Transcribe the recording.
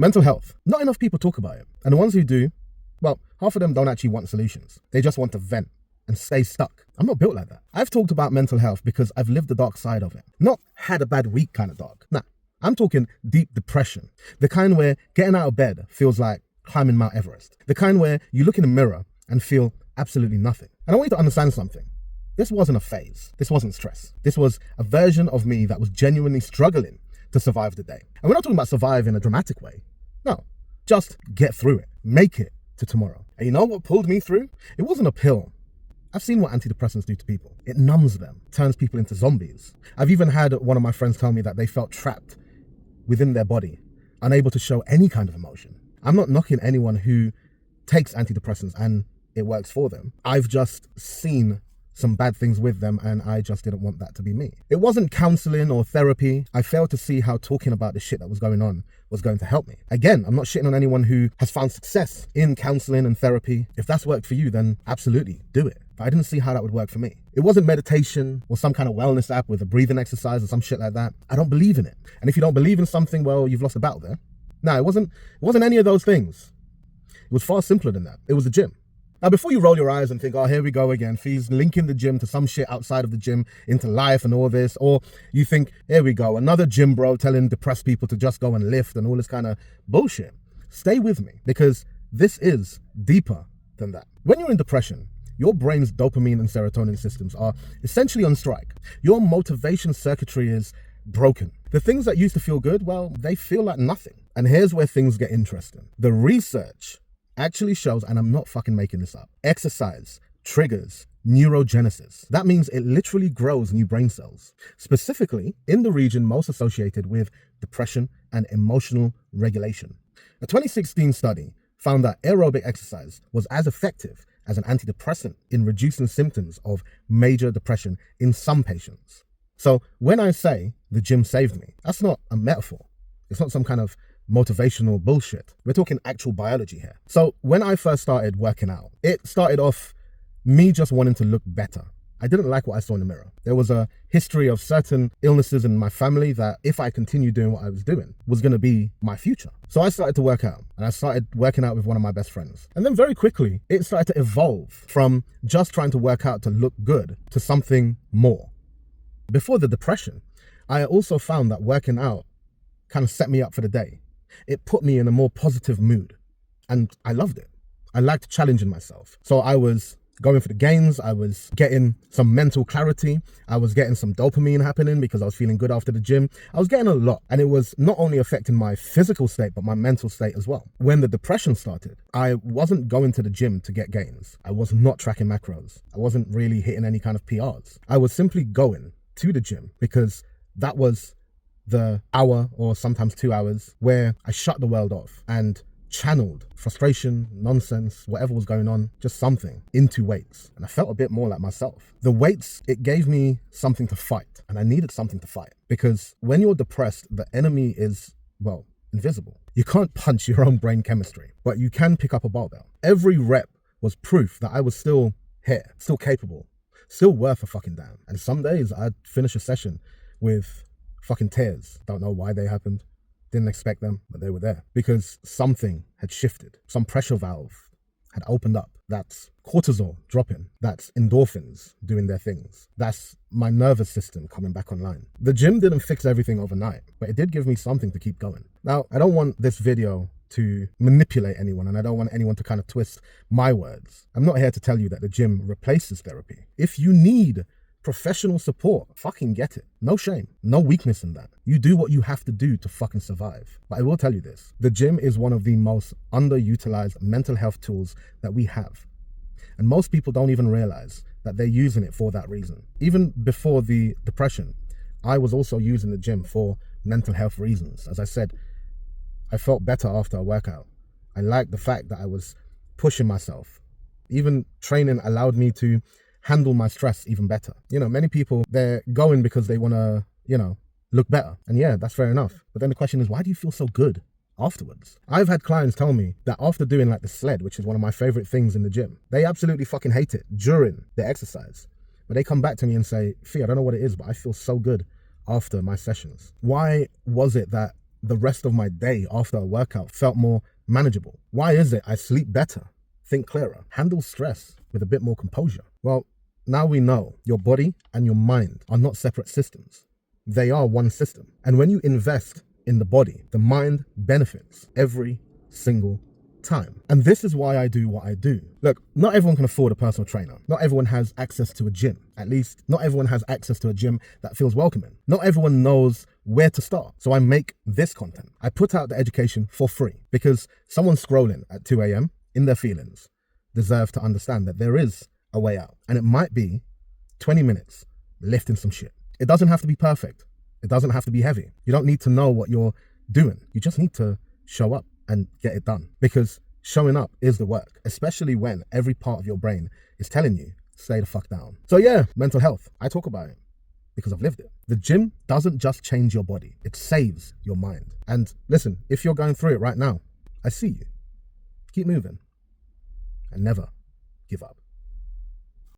Mental health. Not enough people talk about it. And the ones who do, well, half of them don't actually want solutions. They just want to vent and stay stuck. I'm not built like that. I've talked about mental health because I've lived the dark side of it. Not had a bad week kind of dark. Nah, I'm talking deep depression. The kind where getting out of bed feels like climbing Mount Everest. The kind where you look in the mirror and feel absolutely nothing. And I want you to understand something. This wasn't a phase. This wasn't stress. This was a version of me that was genuinely struggling to survive the day. And we're not talking about survive in a dramatic way. No, just get through it. Make it to tomorrow. And you know what pulled me through? It wasn't a pill. I've seen what antidepressants do to people. It numbs them, turns people into zombies. I've even had one of my friends tell me that they felt trapped within their body, unable to show any kind of emotion. I'm not knocking anyone who takes antidepressants and it works for them. I've just seen some bad things with them and I just didn't want that to be me. It wasn't counseling or therapy. I failed to see how talking about the shit that was going on was going to help me. Again, I'm not shitting on anyone who has found success in counseling and therapy. If that's worked for you, then absolutely do it. But I didn't see how that would work for me. It wasn't meditation or some kind of wellness app with a breathing exercise or some shit like that. I don't believe in it. And if you don't believe in something, well, you've lost a battle there. No, it wasn't any of those things. It was far simpler than that. It was the gym. Now, before you roll your eyes and think, oh, here we go again, Fee's linking the gym to some shit outside of the gym into life and all this, or you think, here we go, another gym bro telling depressed people to just go and lift and all this kind of bullshit. Stay with me, because this is deeper than that. When you're in depression, your brain's dopamine and serotonin systems are essentially on strike. Your motivation circuitry is broken. The things that used to feel good, well, they feel like nothing. And here's where things get interesting. The research actually shows, and I'm not fucking making this up, exercise triggers neurogenesis. That means it literally grows new brain cells, specifically in the region most associated with depression and emotional regulation. A 2016 study found that aerobic exercise was as effective as an antidepressant in reducing symptoms of major depression in some patients. So when I say the gym saved me, that's not a metaphor. It's not some kind of motivational bullshit. We're talking actual biology here. So when I first started working out, it started off me just wanting to look better. I didn't like what I saw in the mirror. There was a history of certain illnesses in my family that if I continued doing what I was doing was going to be my future. So I started to work out, and I started working out with one of my best friends. And then very quickly, it started to evolve from just trying to work out to look good to something more. Before the depression, I also found that working out kind of set me up for the day. It put me in a more positive mood, and I loved it. I liked challenging myself. So I was going for the gains. I was getting some mental clarity. I was getting some dopamine happening because I was feeling good after the gym. I was getting a lot, and it was not only affecting my physical state, but my mental state as well. When the depression started, I wasn't going to the gym to get gains. I was not tracking macros. I wasn't really hitting any kind of PRs. I was simply going to the gym because that was the hour or sometimes 2 hours where I shut the world off and channeled frustration, nonsense, whatever was going on, just something, into weights. And I felt a bit more like myself. The weights, it gave me something to fight, and I needed something to fight, because when you're depressed, the enemy is, well, invisible. You can't punch your own brain chemistry, but you can pick up a barbell. Every rep was proof that I was still here, still capable, still worth a fucking damn. And some days I'd finish a session with fucking tears. Don't know why they happened. Didn't expect them, but they were there because something had shifted. Some pressure valve had opened up. That's cortisol dropping. That's endorphins doing their things. That's my nervous system coming back online. The gym didn't fix everything overnight, but it did give me something to keep going. Now, I don't want this video to manipulate anyone, and I don't want anyone to kind of twist my words. I'm not here to tell you that the gym replaces therapy. If you need professional support, fucking get it. No shame, no weakness in that. You do what you have to do to fucking survive. But I will tell you this, the gym is one of the most underutilized mental health tools that we have. And most people don't even realize that they're using it for that reason. Even before the depression, I was also using the gym for mental health reasons. As I said, I felt better after a workout. I liked the fact that I was pushing myself. Even training allowed me to handle my stress even better. You know, many people, they're going because they want to, look better. And yeah, that's fair enough. But then the question is, why do you feel so good afterwards? I've had clients tell me that after doing like the sled, which is one of my favorite things in the gym, they absolutely fucking hate it during the exercise. But they come back to me and say, Fee, I don't know what it is, but I feel so good after my sessions. Why was it that the rest of my day after a workout felt more manageable? Why is it I sleep better, think clearer, handle stress with a bit more composure? Well, now we know your body and your mind are not separate systems. They are one system. And when you invest in the body, the mind benefits every single time. And this is why I do what I do. Look, not everyone can afford a personal trainer. Not everyone has access to a gym. At least, not everyone has access to a gym that feels welcoming. Not everyone knows where to start. So I make this content. I put out the education for free because someone scrolling at 2 a.m. in their feelings deserve to understand that there is a way out. And it might be 20 minutes lifting some shit. It doesn't have to be perfect. It doesn't have to be heavy. You don't need to know what you're doing. You just need to show up and get it done, because showing up is the work, especially when every part of your brain is telling you, stay the fuck down. So yeah, mental health. I talk about it because I've lived it. The gym doesn't just change your body, it saves your mind. And listen, if you're going through it right now, I see you. Keep moving and never give up.